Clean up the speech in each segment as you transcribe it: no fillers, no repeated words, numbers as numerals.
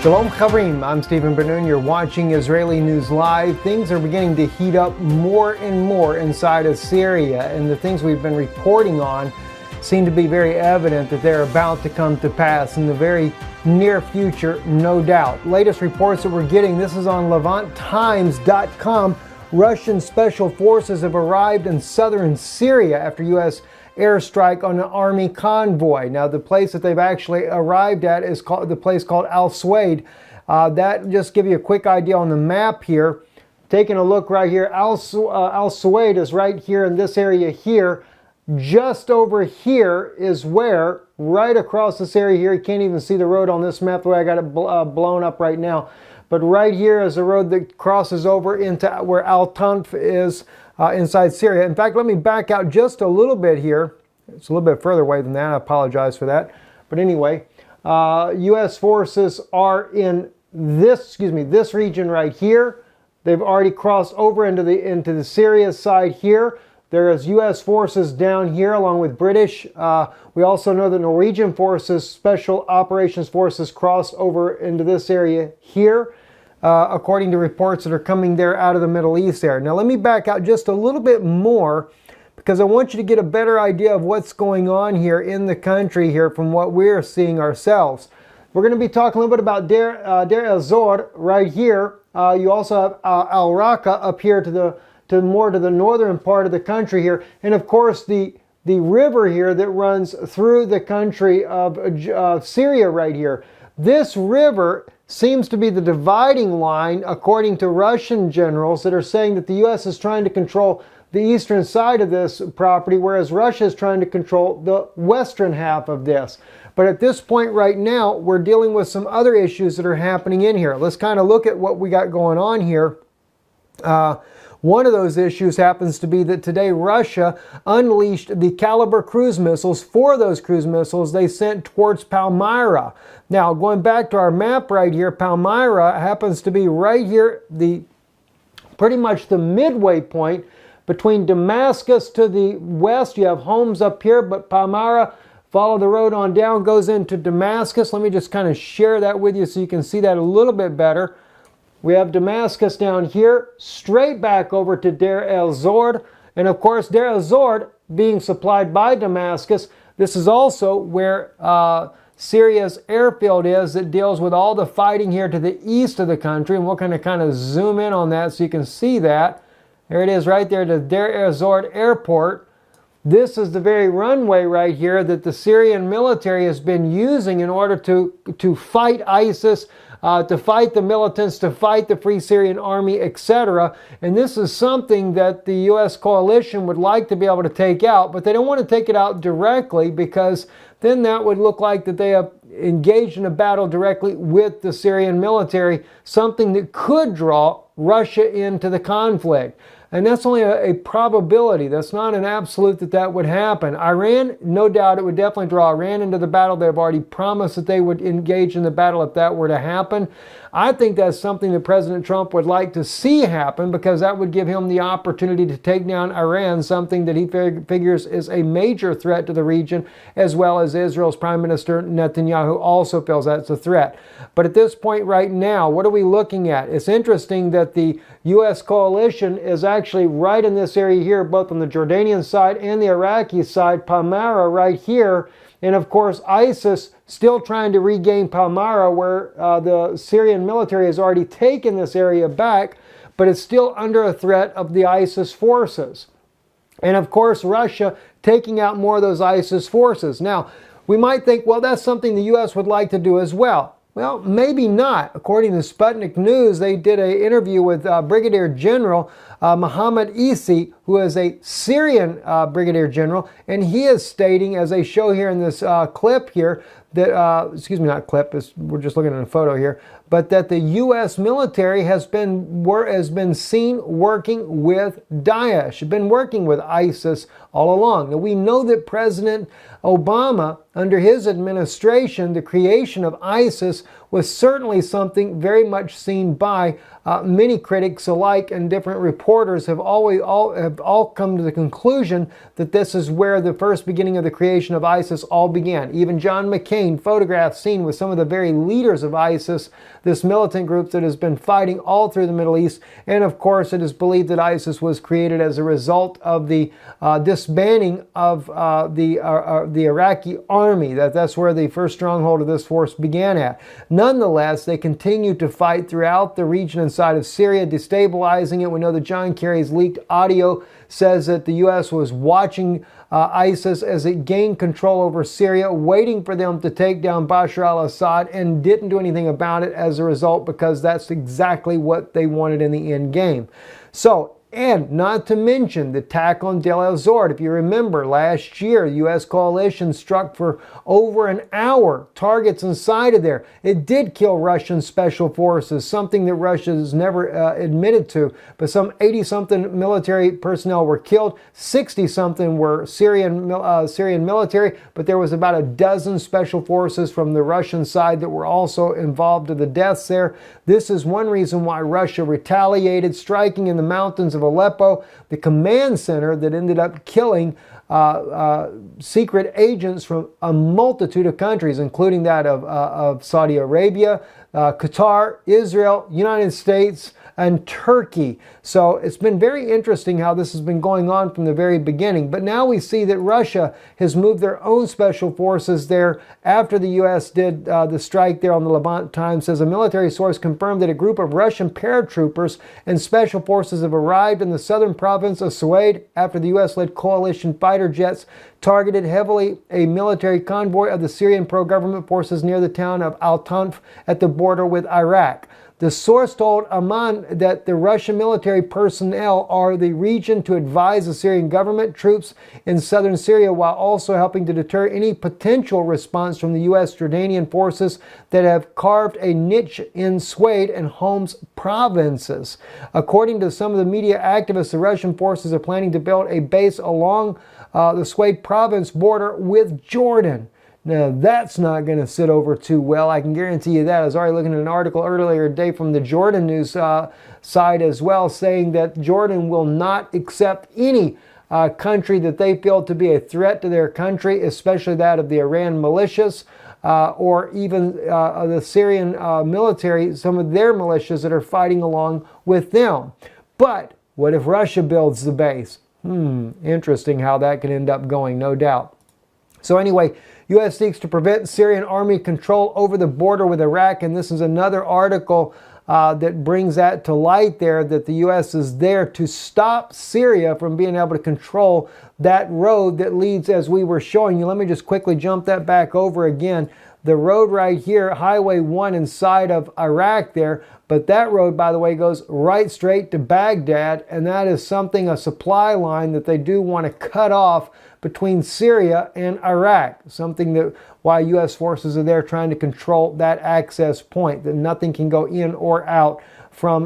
Shalom Chavrim, I'm Stephen Ben-Nun. You're watching Israeli News Live. Things are beginning to heat up more and more inside of Syria, and the things we've been reporting on seem to be very evident that they're about to come to pass in the very near future, no doubt. Latest reports that we're getting, this is on LevantTimes.com. Russian special forces have arrived in southern Syria after U.S. airstrike on an army convoy. Now, the place that they've actually arrived at is called the place called Al-Suwaid. That just give you a quick idea on the map here. Taking a look right here, Al-Suwaid is right here in this area here. Just over here is where, right across this area here, you can't even see the road on this map the way I got it blown up right now. But right here is the road that crosses over into where Al-Tanf is inside Syria. In fact, let me back out just a little bit here. It's a little bit further away than that. I apologize for that. But anyway, U.S. forces are in this region right here. They've already crossed over into the Syria side here. There is U.S. forces down here along with British. We also know that Norwegian forces, Special Operations Forces, cross over into this area here, according to reports that are coming there out of the Middle East there. Now let me back out just a little bit more because I want you to get a better idea of what's going on here in the country here from what we're seeing ourselves. We're going to be talking a little bit about Deir el-Zor right here. You also have Al-Raqqa up here to the northern part of the country here, and of course the river here that runs through the country of Syria right here. This river seems to be the dividing line, according to Russian generals that are saying that the U.S. is trying to control the eastern side of this property, whereas Russia is trying to control the western half of this. But at this point right now, we're dealing with some other issues that are happening in here. Let's kind of look at what we got going on here. One of those issues happens to be that today Russia unleashed the Caliber cruise missiles. 4 of those cruise missiles they sent towards Palmyra. Now, going back to our map right here, Palmyra happens to be right here, pretty much the midway point between Damascus to the west. You have Homs up here, but Palmyra, follow the road on down, goes into Damascus. Let me just kind of share that with you so you can see that a little bit better. We have Damascus down here, straight back over to Deir el-Zor. And of course, Deir el-Zor being supplied by Damascus. This is also where Syria's airfield is that deals with all the fighting here to the east of the country. And we're going to kind of zoom in on that so you can see that. There it is right there, the Deir el-Zor airport. This is the very runway right here that the Syrian military has been using in order to fight ISIS, to fight the militants, to fight the Free Syrian Army, etc. And this is something that the U.S. coalition would like to be able to take out, but they don't want to take it out directly because then that would look like that they have engaged in a battle directly with the Syrian military, something that could draw Russia into the conflict. And that's only a probability. That's not an absolute that would happen. Iran, no doubt, it would definitely draw Iran into the battle. They've already promised that they would engage in the battle if that were to happen. I think that's something that President Trump would like to see happen because that would give him the opportunity to take down Iran, something that he figures is a major threat to the region, as well as Israel's Prime Minister Netanyahu also feels that's a threat. But at this point right now, what are we looking at? It's interesting that the U.S. coalition is actually right in this area here, both on the Jordanian side and the Iraqi side, Palmyra right here. And of course, ISIS still trying to regain Palmyra, where the Syrian military has already taken this area back, but it's still under a threat of the ISIS forces. And of course, Russia taking out more of those ISIS forces. Now, we might think, well, that's something the U.S. would like to do as well. Well, maybe not. According to Sputnik News, they did an interview with Brigadier General Mohammed Isi, who is a Syrian Brigadier General, and he is stating, as they show here in this clip here, that, excuse me, not clip, we're just looking at a photo here, but that the U.S. military has been seen working with Daesh, been working with ISIS all along. Now, we know that President Obama, under his administration, the creation of ISIS was certainly something very much seen by many critics alike, and different reporters have have all come to the conclusion that this is where the first beginning of the creation of ISIS all began. Even John McCain photographed seen with some of the very leaders of ISIS, this militant group that has been fighting all through the Middle East. And of course, it is believed that ISIS was created as a result of the disbanding of the Iraqi army. That's where the first stronghold of this force began at. Nonetheless, they continue to fight throughout the region inside of Syria, destabilizing it. We know that John Kerry's leaked audio says that the U.S. was watching ISIS as it gained control over Syria, waiting for them to take down Bashar al-Assad, and didn't do anything about it as a result, because that's exactly what they wanted in the end game. So, and not to mention the attack on Deir el-Zor. If you remember, last year, the U.S. coalition struck for over an hour targets inside of there. It did kill Russian special forces, something that Russia has never admitted to. But some 80-something military personnel were killed. 60-something were Syrian military. But there was about a dozen special forces from the Russian side that were also involved in the deaths there. This is one reason why Russia retaliated, striking in the mountains of Aleppo, the command center that ended up killing secret agents from a multitude of countries, including that of Saudi Arabia, Qatar, Israel, United States, and Turkey. So it's been very interesting how this has been going on from the very beginning. But now we see that Russia has moved their own special forces there after the U.S. did the strike there on the Levant Times. Says a military source confirmed that a group of Russian paratroopers and special forces have arrived in the southern province of Suaid after the U.S.-led coalition fighter jets targeted heavily a military convoy of the Syrian pro-government forces near the town of Al-Tanf at the border with Iraq. The source told Amman that the Russian military personnel are the region to advise the Syrian government troops in southern Syria, while also helping to deter any potential response from the U.S. Jordanian forces that have carved a niche in Suaid and Homs provinces. According to some of the media activists, the Russian forces are planning to build a base along the Suaid province border with Jordan. Now, that's not going to sit over too well. I can guarantee you that. I was already looking at an article earlier today from the Jordan news side as well, saying that Jordan will not accept any country that they feel to be a threat to their country, especially that of the Iran militias or even the Syrian military, some of their militias that are fighting along with them. But what if Russia builds the base? Interesting how that could end up going, no doubt. So anyway, U.S. seeks to prevent Syrian army control over the border with Iraq, and this is another article that brings that to light there, that the U.S. is there to stop Syria from being able to control that road that leads, as we were showing you. Let me just quickly jump that back over again. The road right here, Highway 1 inside of Iraq there, but that road, by the way, goes right straight to Baghdad, and that is something, a supply line that they do want to cut off between Syria and Iraq, something that why U.S. forces are there trying to control that access point, that nothing can go in or out from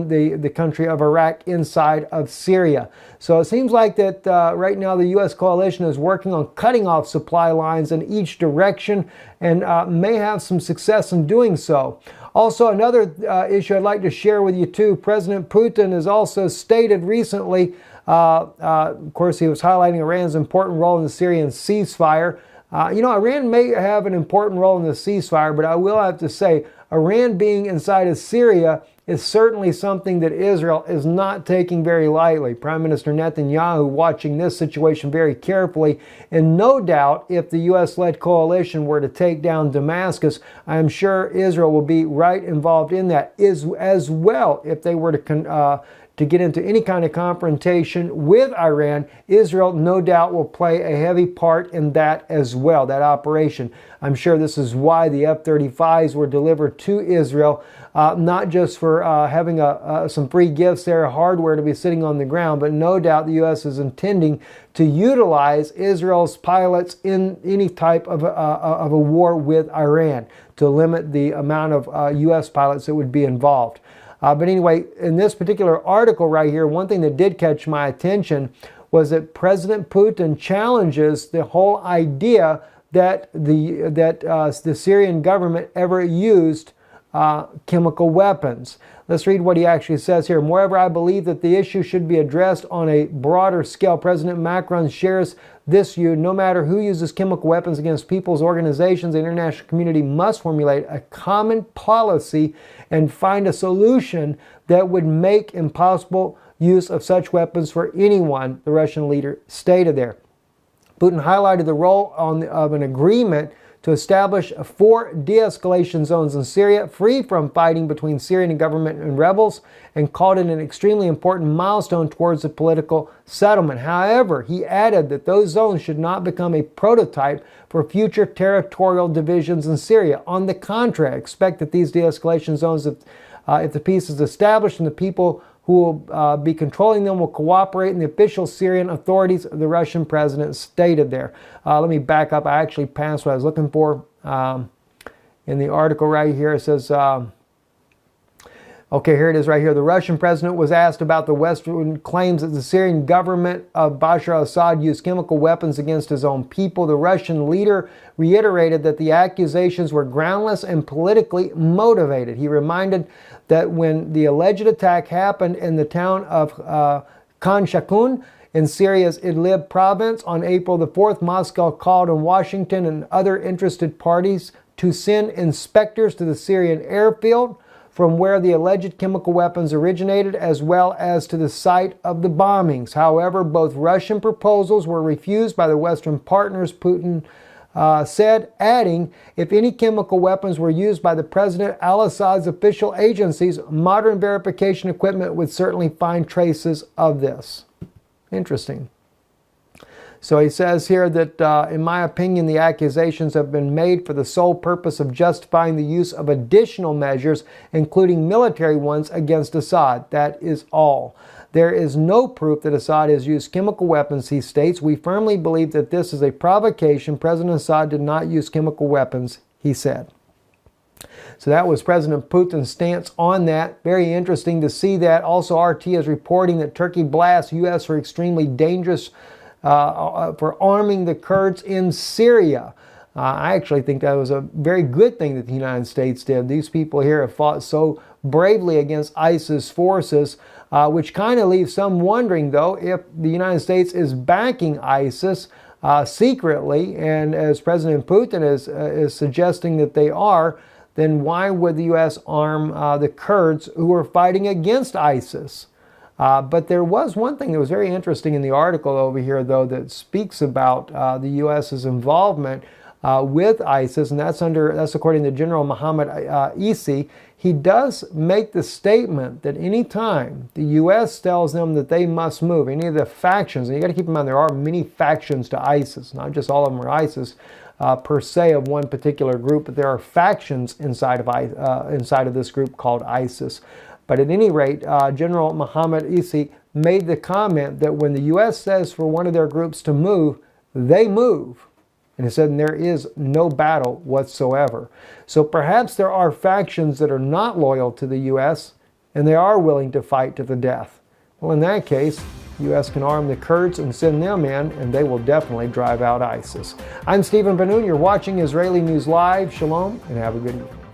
the country of Iraq inside of Syria. So it seems like that right now the U.S. coalition is working on cutting off supply lines in each direction, and may have some success in doing so. Also, another issue I'd like to share with you too, President Putin has also stated recently, of course he was highlighting Iran's important role in the Syrian ceasefire. Iran may have an important role in the ceasefire, but I will have to say, Iran being inside of Syria is certainly something that Israel is not taking very lightly. Prime Minister Netanyahu watching this situation very carefully, and no doubt if the U.S.-led coalition were to take down Damascus, I am sure Israel will be right involved in that as well. If they were to get into any kind of confrontation with Iran, Israel no doubt will play a heavy part in that as well, that operation. I'm sure this is why the F-35s were delivered to Israel, not just for having some free gifts there, hardware to be sitting on the ground, but no doubt the U.S. is intending to utilize Israel's pilots in any type of a war with Iran to limit the amount of U.S. pilots that would be involved. But anyway, in this particular article right here, one thing that did catch my attention was that President Putin challenges the whole idea that the Syrian government ever used chemical weapons. Let's read what he actually says here. Moreover, I believe that the issue should be addressed on a broader scale. President Macron shares this view. No matter who uses chemical weapons against people's organizations, the international community must formulate a common policy and find a solution that would make impossible use of such weapons for anyone, the Russian leader stated there. Putin highlighted the role of an agreement to establish 4 de-escalation zones in Syria, free from fighting between Syrian government and rebels, and called it an extremely important milestone towards a political settlement. However, he added that those zones should not become a prototype for future territorial divisions in Syria. On the contrary, expect that these de-escalation zones, if the peace is established and the people who will be controlling them will cooperate in the official Syrian authorities, the Russian president stated there. Let me back up. I actually passed what I was looking for in the article right here. It says, okay, here it is right here. The Russian president was asked about the Western claims that the Syrian government of Bashar al-Assad used chemical weapons against his own people. The Russian leader reiterated that the accusations were groundless and politically motivated. He reminded that when the alleged attack happened in the town of Khan Shakun in Syria's Idlib province on April the 4th, Moscow called on Washington and other interested parties to send inspectors to the Syrian airfield from where the alleged chemical weapons originated, as well as to the site of the bombings. However, both Russian proposals were refused by the Western partners, Putin said, adding, if any chemical weapons were used by the President al-Assad's official agencies, modern verification equipment would certainly find traces of this. Interesting. So he says here that, in my opinion, the accusations have been made for the sole purpose of justifying the use of additional measures, including military ones, against Assad. That is all. There is no proof that Assad has used chemical weapons, he states. We firmly believe that this is a provocation. President Assad did not use chemical weapons, he said. So that was President Putin's stance on that. Very interesting to see that. Also, RT is reporting that Turkey blasts U.S. for extremely dangerous for arming the Kurds in Syria. I actually think that was a very good thing that the United States did. These people here have fought so bravely against ISIS forces, which kind of leaves some wondering, though, if the United States is backing ISIS secretly, and as President Putin is suggesting that they are, then why would the U.S. arm the Kurds who are fighting against ISIS? But there was one thing that was very interesting in the article over here, though, that speaks about the U.S.'s involvement with ISIS, and that's according to General Mohammed Isi. He does make the statement that any time the U.S. tells them that they must move, any of the factions, and you got to keep in mind there are many factions to ISIS, not just all of them are ISIS per se of one particular group, but there are factions inside of this group called ISIS. But at any rate, General Mohammed Isi made the comment that when the U.S. says for one of their groups to move, they move. And he said there is no battle whatsoever. So perhaps there are factions that are not loyal to the U.S. and they are willing to fight to the death. Well, in that case, the U.S. can arm the Kurds and send them in, and they will definitely drive out ISIS. I'm Stephen Benoon. You're watching Israeli News Live. Shalom, and have a good evening.